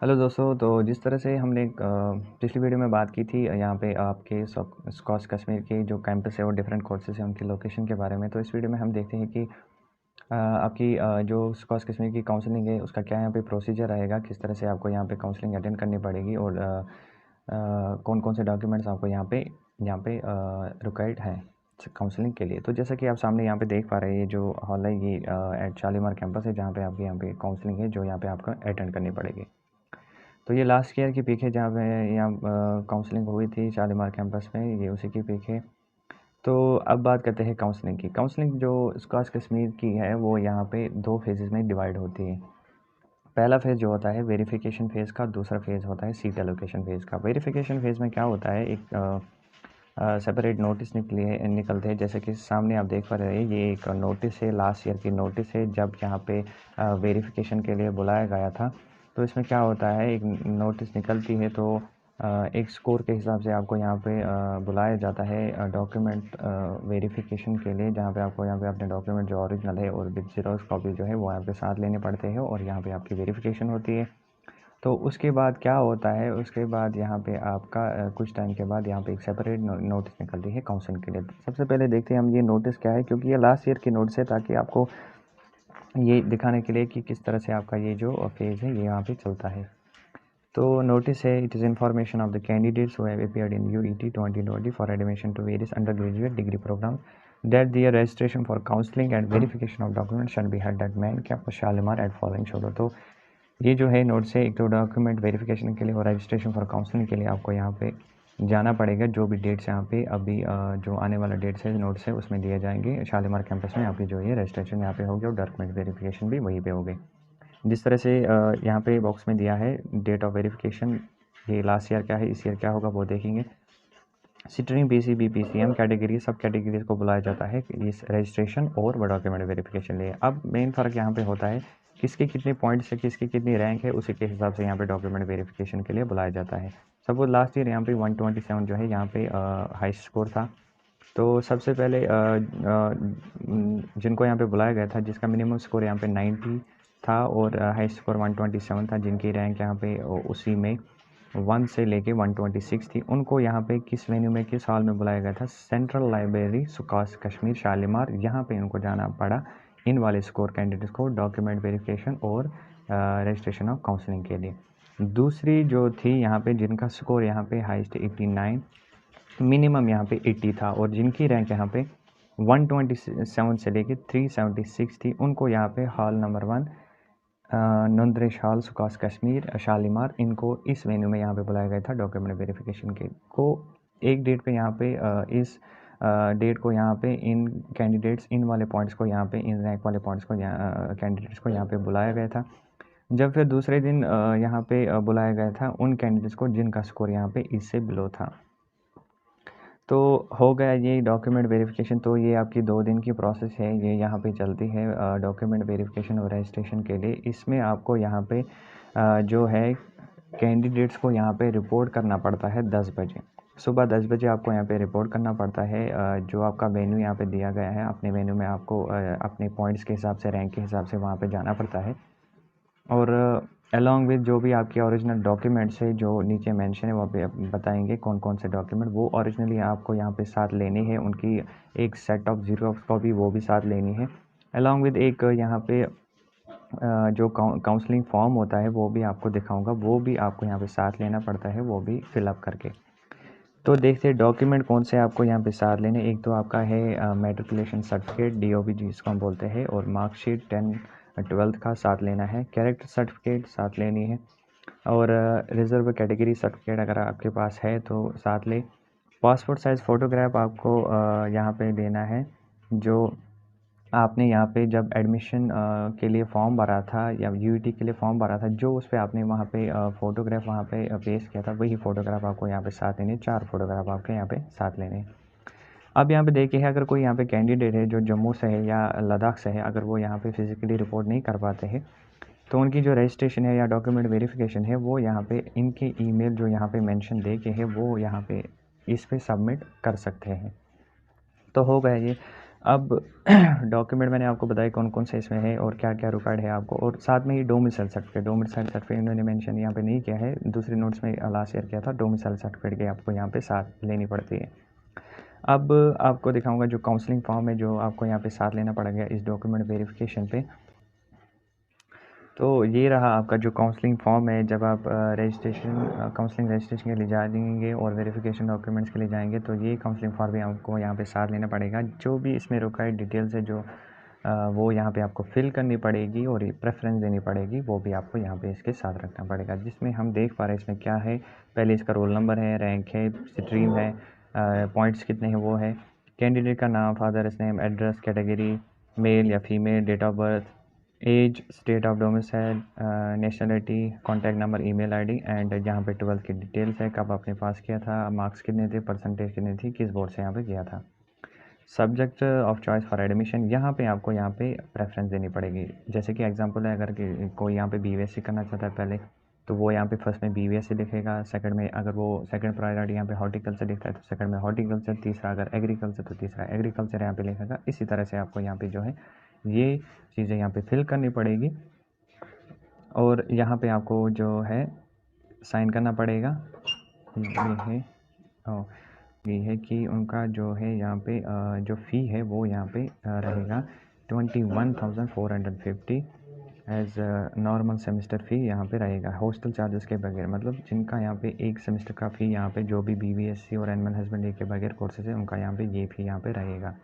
Hello दोस्तों, तो जिस तरह से हमने पिछली वीडियो में बात की थी यहाँ पे आपके स्कॉच कश्मीर के जो कैंपस है और डिफरेंट कोर्सेज हैं उनकी लोकेशन के बारे में। तो इस वीडियो में हम देखते हैं कि आपकी जो स्कॉच कश्मीर की काउंसलिंग है उसका क्या यहाँ पे प्रोसीजर रहेगा, किस तरह से आपको यहाँ पे काउंसलिंग अटेंड करनी पड़ेगी और कौन कौन से डॉक्यूमेंट्स आपको यहाँ पे रिक्वायर्ड हैं काउंसलिंग के लिए। तो जैसा कि आप सामने यहाँ पे देख पा रहे हैं, ये जो हॉल है ये एट शालीमार कैंपस है जहाँ पे आपकी यहाँ पे काउंसलिंग है जो यहाँ पे आपको अटेंड करनी पड़ेगी। तो ये लास्ट ईयर की पिक है जहाँ पे यहाँ काउंसलिंग हुई थी शालीमार कैंपस में, ये उसी की पिक है। तो अब बात करते हैं काउंसलिंग की। काउंसलिंग जो स्कॉच कश्मीर की है वो यहाँ पे 2 फेजेज़ में डिवाइड होती है। पहला फ़ेज़ जो होता है वेरिफिकेशन फ़ेज़ का, दूसरा फ़ेज़ होता है सीट एलोकेशन फ़ेज़ का। वेरिफिकेशन फ़ेज़ में क्या होता है, एक सेपरेट नोटिस निकलते हैं, जैसे कि सामने आप देख पा रहे हैं, ये एक नोटिस है, लास्ट ईयर की नोटिस है जब यहाँ पे वेरिफिकेशन के लिए बुलाया गया था। तो इसमें क्या होता है, एक नोटिस निकलती है तो एक स्कोर के हिसाब से आपको यहाँ पे बुलाया जाता है डॉक्यूमेंट वेरिफिकेशन के लिए, जहाँ पे आपको यहाँ पे अपने डॉक्यूमेंट जो ओरिजिनल है और विद ज़ेरॉक्स कॉपी जो है वो यहाँ पे साथ लेने पड़ते हैं और यहाँ पे आपकी वेरिफिकेशन होती है। तो उसके बाद क्या होता है, उसके बाद यहाँ पे आपका कुछ टाइम के बाद यहाँ पे एक सेपरेट नोटिस निकलती है काउंसलिंग के लिए। सबसे पहले देखते हैं हम ये नोटिस क्या है, क्योंकि ये लास्ट ईयर की नोटिस है, ताकि आपको ये दिखाने के लिए कि किस तरह से आपका ये जो फेज़ है ये यहाँ पे चलता है। तो नोटिस है, it is information of the candidates who have appeared in UET 2020 for admission to various undergraduate degree programme that their registration for counseling and verification of documents shall be held at main campus Shalimar at following schedule। तो ये जो है note से एक तो document verification के लिए और रजिस्ट्रेशन फॉर काउंसलिंग के लिए आपको यहाँ पे जाना पड़ेगा। जो भी डेट्स यहाँ पे अभी जो आने वाला डेट्स है नोट से उसमें दिए जाएंगे। शालीमार कैंपस में आपकी जो है रजिस्ट्रेशन यहाँ पे होगी और डॉक्यूमेंट वेरिफिकेशन भी वहीं पे होगी। जिस तरह से यहाँ पे बॉक्स में दिया है डेट ऑफ वेरिफिकेशन, ये लास्ट ईयर क्या है, इस ईयर क्या होगा वो देखेंगे। सिटरिंग पीसीबी पीसीएम कैटेगरी सब कैटेगरीज को बुलाया जाता है इस रजिस्ट्रेशन और डॉक्यूमेंट वेरिफिकेशन लिए। अब मेन फ़र्क यहाँ पे होता है किसके कितने पॉइंट्स है, किसकी कितनी रैंक है, उसी के हिसाब से यहाँ पे डॉक्यूमेंट वेरिफिकेशन के लिए बुलाया जाता है। सपोज लास्ट ईयर यहाँ पे 127 जो है यहाँ पे हाई स्कोर था। तो सबसे पहले जिनको यहाँ पे बुलाया गया था, जिसका मिनिमम स्कोर यहाँ पे 90 था और हाई स्कोर 127 था, जिनकी रैंक यहाँ पे उसी में 1 से लेके 126 थी, उनको यहाँ पे किस वेन्यू में किस हॉल में बुलाया गया था, सेंट्रल लाइब्रेरी स्कॉच कश्मीर शालीमार। यहाँ पे इनको जाना पड़ा इन वाले स्कोर कैंडिडेट्स को डॉक्यूमेंट वेरिफिकेशन और रजिस्ट्रेशन ऑफ काउंसलिंग के लिए। दूसरी जो थी यहाँ पे जिनका स्कोर यहाँ पे हाईएस्ट 89, मिनिमम यहाँ पे 80 था और जिनकी रैंक यहाँ पे 127 से लेके 376 थी, उनको यहाँ पे हॉल नंबर 1 नंदरेश हॉल स्कॉच कश्मीर शालीमार, इनको इस वेन्यू में यहाँ पे बुलाया गया था डॉक्यूमेंट वेरिफिकेशन के को। एक डेट पे यहाँ पे इस डेट को यहाँ पे इन कैंडिडेट्स इन वाले पॉइंट्स को यहाँ पे इन रैंक वाले पॉइंट्स को कैंडिडेट्स को यहाँ पे बुलाया गया था। जब फिर दूसरे दिन यहाँ पे बुलाया गया था उन कैंडिडेट्स को जिनका स्कोर यहाँ पे इससे बिलो था। तो हो गया ये डॉक्यूमेंट वेरिफिकेशन। तो ये आपकी 2 दिन की प्रोसेस है, ये यहाँ पे चलती है डॉक्यूमेंट वेरिफिकेशन और रजिस्ट्रेशन के लिए। इसमें आपको यहाँ पे जो है कैंडिडेट्स को यहाँ पे रिपोर्ट करना पड़ता है 10 बजे, सुबह 10 बजे आपको यहाँ पे रिपोर्ट करना पड़ता है। जो आपका वेन्यू यहाँ पे दिया गया है, अपने वेन्यू में आपको अपने पॉइंट्स के हिसाब से, रैंक के हिसाब से वहाँ पे जाना पड़ता है और अलॉन्ग विद जो भी आपके ओरिजिनल डॉक्यूमेंट्स है जो नीचे मेंशन है वो बताएंगे कौन कौन से डॉक्यूमेंट वो ओरिजिनली आपको यहाँ पे साथ लेने हैं। उनकी एक सेट ऑफ ज़ेरॉक्स कॉपी वो भी साथ लेनी है, अलॉन्ग विद एक यहाँ पे जो काउंसलिंग फॉर्म होता है वो भी आपको दिखाऊंगा, वो भी आपको यहाँ पे साथ लेना पड़ता है, वो भी फिलअप करके। तो देखते हैं डॉक्यूमेंट कौन से आपको यहाँ पे साथ लेने। एक तो आपका है मैट्रिकुलेशन सर्टिफिकेट DOB जिसको हम बोलते हैं, और मार्कशीट 10-12 का साथ लेना है, कैरेक्टर सर्टिफिकेट साथ लेनी है और रिज़र्व कैटेगरी सर्टिफिकेट अगर आपके पास है तो साथ ले। पासपोर्ट साइज़ फ़ोटोग्राफ आपको यहाँ पे देना है, जो आपने यहाँ पे जब एडमिशन के लिए फ़ॉर्म भरा था या यूईटी के लिए फ़ॉर्म भरा था, जो उस पर आपने वहाँ पे फ़ोटोग्राफ वहाँ पे पेश किया था, वही फ़ोटोग्राफ आपको यहाँ पे साथ लेने, 4 फ़ोटोग्राफ आपके यहाँ पे साथ लेने हैं। अब यहाँ पे देखिए, अगर कोई यहाँ पे कैंडिडेट है जो जम्मू से है या लद्दाख से है, अगर वो यहाँ पे फ़िज़िकली रिपोर्ट नहीं कर पाते हैं तो उनकी जो रजिस्ट्रेशन है या डॉक्यूमेंट वेरिफिकेशन है वो यहाँ पे इनके ईमेल जो यहाँ पे मेंशन दे के है वो यहाँ पे इस पे सबमिट कर सकते हैं। तो हो गया ये अब डॉक्यूमेंट मैंने आपको बताया कौन कौन से इसमें है और क्या क्या रिक्वायर्ड है आपको, और साथ में ही डोमिसाइल सर्टिफिकेट इन्होंने मेंशन यहाँ पे नहीं किया है, दूसरे नोट्स में लास्ट ईयर किया था। डोमिसाइल सर्टिफिकेट की आपको यहाँ पे साथ लेनी पड़ती है। अब आपको दिखाऊंगा जो काउंसलिंग फॉर्म है जो आपको यहाँ पे साथ लेना पड़ेगा इस डॉक्यूमेंट वेरिफिकेशन पे। तो ये रहा आपका जो काउंसलिंग फॉर्म है। जब आप काउंसलिंग रजिस्ट्रेशन के लिए जाएंगे और वेरिफिकेशन डॉक्यूमेंट्स के लिए जाएंगे तो ये काउंसलिंग फॉर्म भी आपको यहाँ पे साथ लेना पड़ेगा। जो भी इसमें रिक्वायर्ड डिटेल्स है जो वो यहाँ पे आपको फिल करनी पड़ेगी और प्रेफरेंस देनी पड़ेगी, वो भी आपको यहाँ पे इसके साथ रखना पड़ेगा। जिसमें हम देख पा रहे हैं इसमें क्या है, पहले इसका रोल नंबर है, रैंक है, स्ट्रीम है, पॉइंट्स कितने हैं वो है, कैंडिडेट का नाम, father's name, address, category male या female, date of birth, age, state of domicile, nationality, contact number, email ID and यहाँ पे 12th की डिटेल्स है, कब आपने पास किया था, मार्क्स कितने थे, परसेंटेज कितनी थी, किस बोर्ड से यहाँ पे किया था। Subject of choice for admission, यहाँ पे आपको यहाँ पे प्रेफरेंस देनी पड़ेगी। जैसे कि एग्जांपल है, अगर कोई यहाँ पे बीवीएससी करना चाहता है पहले, तो वो यहाँ पे फर्स्ट में बीवीएससी लिखेगा, सेकंड में अगर वो सेकंड प्रायोरिटी यहाँ पे हॉर्टिकल्चर लिखता है तो सेकंड में हॉर्टिकल्चर, तीसरा अगर एग्रीकल्चर तो तीसरा एग्रीकल्चर यहाँ पे लिखेगा। इसी तरह से आपको यहाँ पे जो है ये चीज़ें यहाँ पे फिल करनी पड़ेगी और यहाँ पे आपको जो है साइन करना पड़ेगा। ये है कि उनका जो है यहाँ पे जो फ़ी है वो यहाँ पे रहेगा 21,450 एज नॉर्मल सेमेस्टर फ़ी यहाँ पे रहेगा, हॉस्टल चार्जेस के बगैर। मतलब जिनका यहाँ पे एक सेमेस्टर का फ़ी यहाँ पे जो भी बीवीएससी और एनिमल हस्बेंड्री के बगैर कोर्सेज है उनका यहाँ पे ये फ़ी यहाँ पे रहेगा।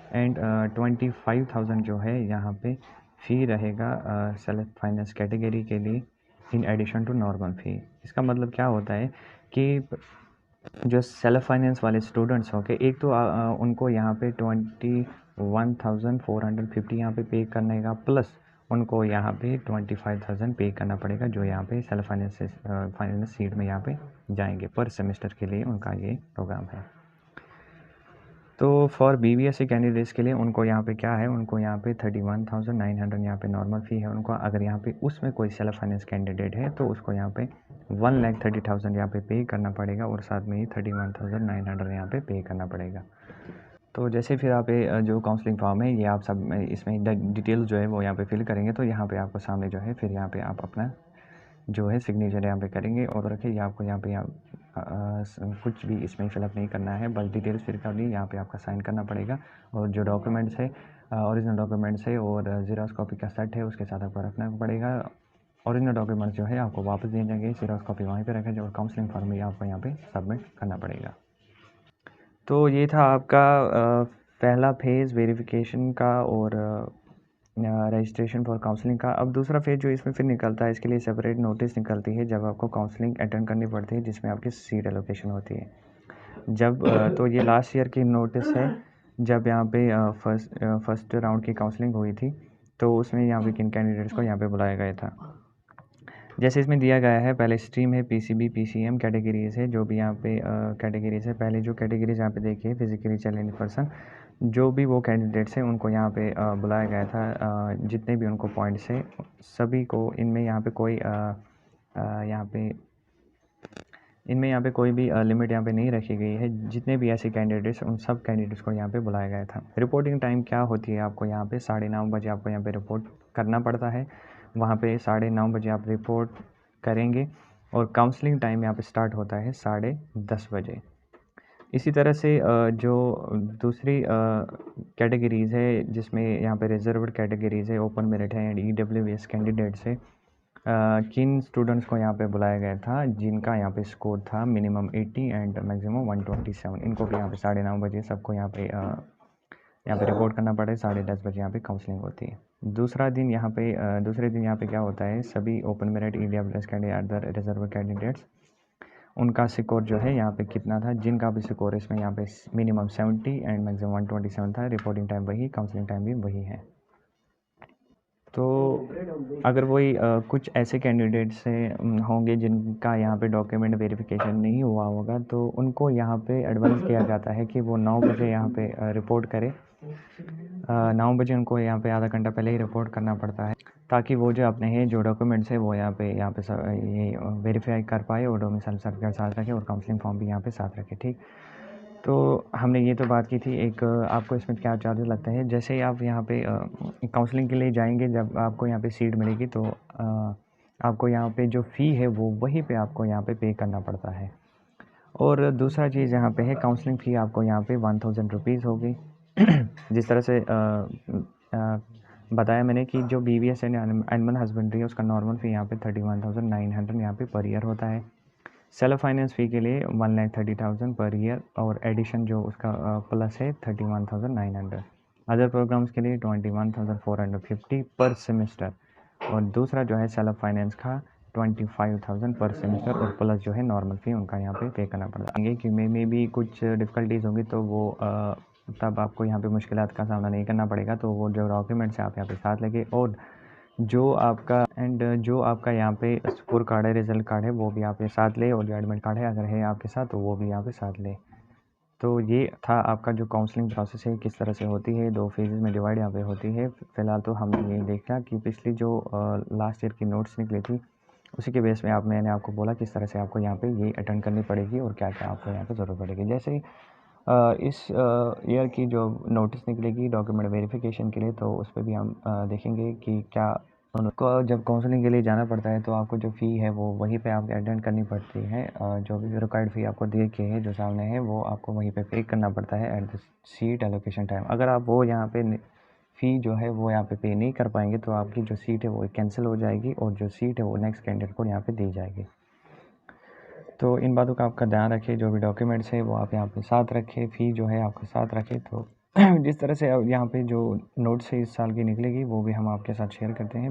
एंड 25,000 जो है यहाँ पे फ़ी रहेगा सेल्फ फाइनेंस कैटेगरी के लिए इन एडिशन टू नॉर्मल फ़ी। इसका मतलब क्या होता है कि जो सेल्फ फाइनेंस वाले स्टूडेंट्स होंगे, एक तो उनको यहाँ पे 21,450 यहाँ पे करने का, प्लस उनको यहाँ पे 25,000 पे करना पड़ेगा जो यहाँ पे सेल्फ फाइनेंस सीट में यहाँ पे जाएंगे पर सेमेस्टर के लिए उनका ये प्रोग्राम है। तो फॉर बीवीएससी कैंडिडेट्स के लिए उनको यहाँ पे क्या है, उनको यहाँ पे 31,900 यहाँ पे नॉर्मल फ़ी है उनको। अगर यहाँ पे उसमें कोई सेल्फ फाइनेंस कैंडिडेट है तो उसको यहाँ पे 1,30,000 यहाँ पे करना पड़ेगा और साथ में ही 31,900 यहाँ पे करना पड़ेगा। तो जैसे फिर आप जो काउंसलिंग फॉर्म है ये आप सब इसमें डिटेल्स जो है वो यहाँ पे फिल करेंगे तो यहाँ पे आपको सामने जो है फिर यहाँ पे आप अपना जो है सिग्नेचर यहाँ पे करेंगे और रखिए ये आपको यहाँ पे कुछ भी इसमें फिलअप नहीं करना है, बस डिटेल्स फिल करनी, यहाँ पे आपका साइन करना पड़ेगा और जो डॉक्यूमेंट्स है ओरिजिनल डॉक्यूमेंट्स है और ज़ेरॉक्स कॉपी का सेट है उसके साथ आपको रखना पड़ेगा। ओरिजिनल डॉक्यूमेंट्स जो है आपको वापस दिए जाएंगे, ज़ेरॉक्स कॉपी वहीं पे रखें और काउंसलिंग फॉर्म भी आपको यहाँ पे सबमिट करना पड़ेगा। तो ये था आपका पहला फेज़ वेरिफिकेशन का और रजिस्ट्रेशन फॉर काउंसलिंग का। अब दूसरा फेज़ जो इसमें फिर निकलता है, इसके लिए सेपरेट नोटिस निकलती है जब आपको काउंसलिंग अटेंड करनी पड़ती है जिसमें आपकी सीट एलोकेशन होती है। जब तो ये लास्ट ईयर की नोटिस है जब यहाँ पे फर्स्ट राउंड की काउंसलिंग हुई थी तो उसमें यहाँ पे किन कैंडिडेट्स को यहाँ पे बुलाया गया था। जैसे इसमें दिया गया है, पहले स्ट्रीम है, पीसीबी पीसीएम कैटेगरीज़ है, जो भी यहाँ पे कैटेगरीज़ है। पहले जो कैटेगरीज़ यहाँ पे देखिए, फिजिकली चैलेंज पर्सन, जो भी वो कैंडिडेट्स हैं उनको यहाँ पे बुलाया गया था। जितने भी उनको पॉइंट्स है सभी को इनमें यहाँ पे कोई यहाँ पे कोई भी लिमिट यहाँ पे नहीं रखी गई है। जितने भी ऐसे कैंडिडेट्स उन सब कैंडिडेट्स को यहाँ पे बुलाया गया था। रिपोर्टिंग टाइम क्या होती है, आपको यहाँ पे 9:30 बजे आपको यहाँ पे रिपोर्ट करना पड़ता है। वहाँ पे 9:30 बजे आप रिपोर्ट करेंगे और काउंसलिंग टाइम यहाँ पे स्टार्ट होता है 10:30 बजे। इसी तरह से जो दूसरी कैटेगरीज़ है जिसमें यहाँ पे रिजर्व्ड कैटेगरीज़ है, ओपन मेरिट है एंड EWS कैंडिडेट्स है, किन स्टूडेंट्स को यहाँ पे बुलाया गया था जिनका यहाँ पे स्कोर था मिनिमम 80 एंड मैक्सिमम 127। इनको भी यहाँ पे 9:30 बजे सबको यहाँ पे रिपोर्ट करना पड़े। 10:30 बजे यहाँ पे काउंसलिंग होती है। दूसरे दिन यहाँ पे क्या होता है, सभी open merit EWS candidate other reserve candidates उनका स्कोर जो है यहाँ पे कितना था, जिनका भी स्कोर इसमें यहाँ पे मिनिमम 70 एंड मैक्सिमम 127 था। रिपोर्टिंग टाइम वही, काउंसलिंग टाइम भी वही है। तो अगर वही कुछ ऐसे कैंडिडेट्स होंगे जिनका यहाँ पे डॉक्यूमेंट वेरिफिकेशन नहीं हुआ होगा तो उनको यहाँ पे एडवाइस किया जाता है कि वो 9 बजे यहाँ पे रिपोर्ट करें। 9 बजे उनको यहाँ पे आधा घंटा पहले ही रिपोर्ट करना पड़ता है ताकि वो जो अपने हैं जो डॉक्यूमेंट्स है वो यहाँ पे ये वेरीफाई कर पाए और डोमिसाइल सर्टिफिकेट साथ रखे और काउंसलिंग फॉर्म भी यहाँ पे साथ रखे। ठीक, तो हमने ये तो बात की थी। एक आपको इसमें क्या चार्जेस लगता है, जैसे ही आप यहाँ पे काउंसलिंग के लिए जाएंगे, जब आपको यहाँ पे सीट मिलेगी तो आपको यहाँ पे जो फ़ी है वो वहीं पे आपको यहाँ पे करना पड़ता है। और दूसरा चीज़ यहाँ पे है, काउंसलिंग फ़ी आपको यहाँ पे 1000 रुपीज़ होगी। जिस तरह से बताया मैंने कि जो BVS एंड एनिमल हस्बेंड्री है उसका नॉर्मल फ़ी यहाँ पे 31,900 यहाँ पे पर ईयर होता है। सेल्फ फाइनेंस फ़ी के लिए 1,30,000 पर ईयर, और एडिशन जो उसका प्लस है 31,900। अदर प्रोग्राम्स के लिए 21,450 पर सेमेस्टर, और दूसरा जो है सेल्फ फाइनेंस का 25,000 पर सेमेस्टर, और प्लस जो है नॉर्मल फ़ी उनका यहाँ पे करना पड़ता है। कि में भी कुछ डिफ़िकल्टीज़ होंगी तो वो तब आपको यहाँ पे मुश्किलात का सामना नहीं करना पड़ेगा। तो वो जो डॉक्यूमेंट्स हैं आप यहाँ पे साथ लेके, और जो आपका यहाँ पे स्कोर कार्ड है, रिज़ल्ट कार्ड है, वो भी आप ये साथ ले, और जो एडमिट कार्ड है अगर है आपके साथ तो वो भी यहाँ पे साथ ले। तो ये था आपका जो काउंसलिंग प्रोसेस है किस तरह से होती है, 2 फेजेज़ में डिवाइड यहाँ पे होती है। फ़िलहाल तो हमने ये देखा कि पिछली जो लास्ट ईयर की नोट्स निकली थी उसी के बेस में मैंने आपको बोला किस तरह से आपको यहाँ पे ये अटेंड करनी पड़ेगी और क्या-क्या आपको यहाँ पे ज़रूरत पड़ेगी। जैसे इस ईयर की जो नोटिस निकलेगी डॉक्यूमेंट वेरिफिकेशन के लिए, तो उस पे भी हम देखेंगे कि क्या उनको जब काउंसलिंग के लिए जाना पड़ता है तो आपको जो फ़ी है वो वहीं पे आपको अटेंड करनी पड़ती है। जो भी रिक्वायर्ड फ़ी आपको दी गई है जो सामने है वो आपको वहीं पे पे करना पड़ता है at the seat allocation time. अगर आप वो यहाँ पे फ़ी जो है वो यहाँ पे नहीं कर पाएंगे तो आपकी जो सीट है वो कैंसिल हो जाएगी, और जो सीट है वो नेक्स्ट कैंडिडेट को यहाँ पे दी जाएगी। तो इन बातों का आपका ध्यान रखें, जो भी डॉक्यूमेंट्स है वो आप यहाँ पे साथ रखें, फ़ी जो है आपके साथ रखें। तो जिस तरह से यहाँ पे जो नोट्स है इस साल की निकलेगी वो भी हम आपके साथ शेयर करते हैं।